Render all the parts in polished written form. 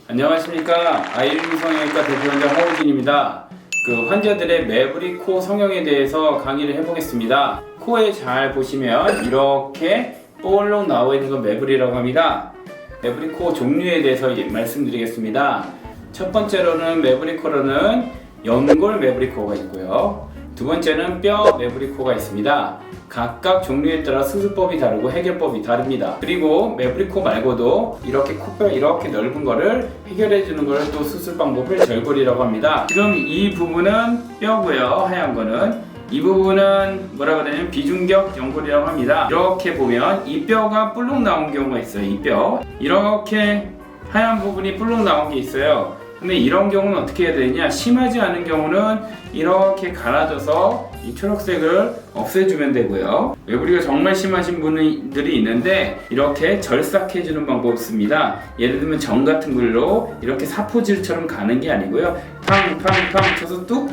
안녕하십니까. 아이린 성형외과 대표원장 허우진입니다. 환자들의 매부리 코 성형에 대해서 강의를 해보겠습니다. 코에 잘 보시면 이렇게 볼록 나와 있는 건 매부리라고 합니다. 매부리 코 종류에 대해서 말씀드리겠습니다. 첫 번째로는 매부리 코로는 연골 매부리 코가 있고요. 두 번째는 뼈 매부리 코가 있습니다. 각각 종류에 따라 수술법이 다르고 해결법이 다릅니다. 그리고 매부리 코 말고도 이렇게 코뼈 이렇게 넓은 거를 해결해 주는 걸 또 수술 방법을 절골이라고 합니다. 지금 이 부분은 뼈고요. 하얀 거는 이 부분은 뭐라고 하냐면 비중격 연골이라고 합니다. 이렇게 보면 이 뼈가 볼록 나온 경우가 있어요. 이 뼈 이렇게 하얀 부분이 볼록 나온 게 있어요. 근데 이런 경우는 어떻게 해야 되냐, 심하지 않은 경우는 이렇게 갈아줘서 이 초록색을 없애주면 되고요. 매부리가 정말 심하신 분들이 있는데 이렇게 절삭해주는 방법을 씁니다. 예를 들면 정 같은 걸로 이렇게 사포질처럼 가는 게 아니고요, 팡팡팡 쳐서 뚝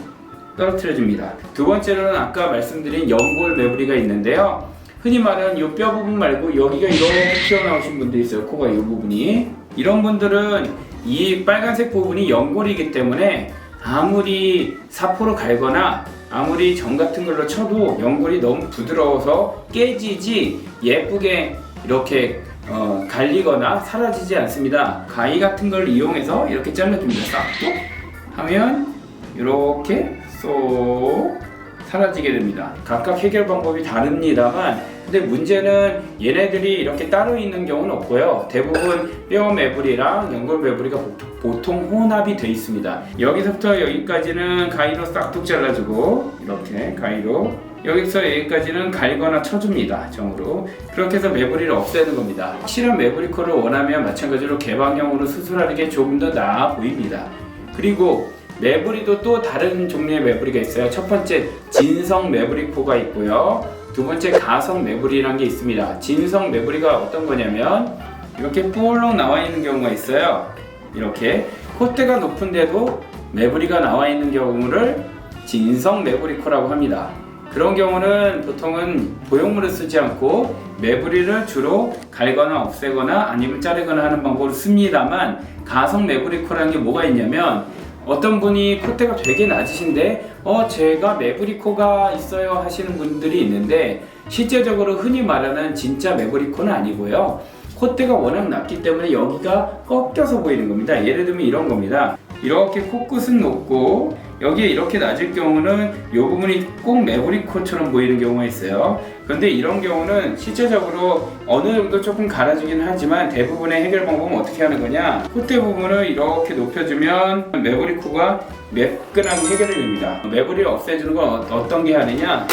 떨어뜨려줍니다. 두 번째로는 아까 말씀드린 연골 매부리가 있는데요, 흔히 말하는 이 뼈 부분 말고 여기가 이렇게 튀어나오신 분들이 있어요. 코가 이 부분이. 이런 분들은 이 빨간색 부분이 연골이기 때문에 아무리 사포로 갈거나 아무리 정 같은 걸로 쳐도 연골이 너무 부드러워서 깨지지 예쁘게 이렇게 갈리거나 사라지지 않습니다. 가위 같은 걸 이용해서 이렇게 잘라줍니다. 싹둑 하면 이렇게 쏙 사라지게 됩니다. 각각 해결 방법이 다릅니다만, 근데 문제는 얘네들이 이렇게 따로 있는 경우는 없고요. 대부분 뼈 매부리랑 연골 매부리가 보통 혼합이 되어 있습니다. 여기서부터 여기까지는 가위로 싹둑 잘라주고, 이렇게 가위로 여기서 여기까지는 갈거나 쳐줍니다. 정으로. 그렇게 해서 매부리를 없애는 겁니다. 확실한 매부리 코를 원하면 마찬가지로 개방형으로 수술하는 게 조금 더 나아 보입니다. 그리고 매부리도 또 다른 종류의 매부리가 있어요. 첫 번째 진성 매부리 코가 있고요. 두 번째 가성 매부리라는 게 있습니다. 진성 매부리가 어떤 거냐면 이렇게 볼록 나와 있는 경우가 있어요. 이렇게 콧대가 높은데도 매부리가 나와 있는 경우를 진성 매부리 코라고 합니다. 그런 경우는 보통은 보형물을 쓰지 않고 매부리를 주로 갈거나 없애거나 아니면 자르거나 하는 방법을 씁니다만, 가성 매부리 코라는 게 뭐가 있냐면, 어떤 분이 콧대가 되게 낮으신데 제가 매부리 코가 있어요 하시는 분들이 있는데, 실제적으로 흔히 말하는 진짜 매부리 코는 아니고요, 콧대가 워낙 낮기 때문에 여기가 꺾여서 보이는 겁니다. 예를 들면 이런 겁니다. 이렇게 코끝은 높고 여기에 이렇게 낮을 경우는 이 부분이 꼭 매부리 코처럼 보이는 경우가 있어요. 그런데 이런 경우는 실제적으로 어느 정도 조금 갈아주긴 하지만 대부분의 해결 방법은 어떻게 하는 거냐, 콧대 부분을 이렇게 높여주면 매부리 코가 매끈하게 해결이 됩니다. 매부리를 없애주는 건 어떤 게 하느냐,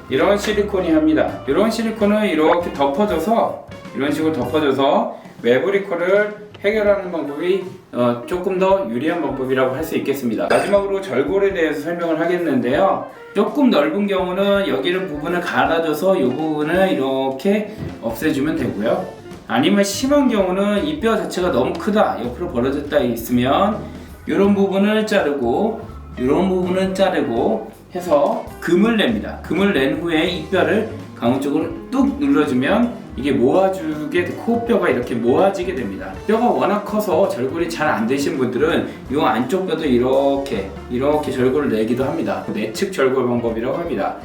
이런 실리콘이 합니다. 이런 실리콘을 이렇게 덮어줘서, 이런 식으로 덮어줘서 매부리 코를 해결하는 방법이 조금 더 유리한 방법이라고 할 수 있겠습니다. 마지막으로 절골에 대해서 설명을 하겠는데요, 조금 넓은 경우는 여기를 부분을 갈아줘서 이 부분을 이렇게 없애주면 되고요. 아니면 심한 경우는 이 뼈 자체가 너무 크다, 옆으로 벌어졌다 있으면 이런 부분을 자르고 이런 부분을 자르고 해서 금을 냅니다. 금을 낸 후에 이 뼈를 강우 쪽으로 뚝 눌러주면 이게 모아주게, 코뼈가 이렇게 모아지게 됩니다. 뼈가 워낙 커서 절골이 잘 안 되신 분들은 이 안쪽 뼈도 이렇게 절골을 내기도 합니다. 내측 절골 방법이라고 합니다.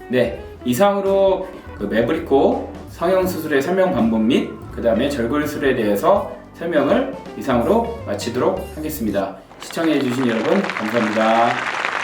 네, 이상으로 매부리 코 성형 수술의 설명 방법 및 그 다음에 절골 수술에 대해서 설명을 이상으로 마치도록 하겠습니다. 시청해주신 여러분 감사합니다.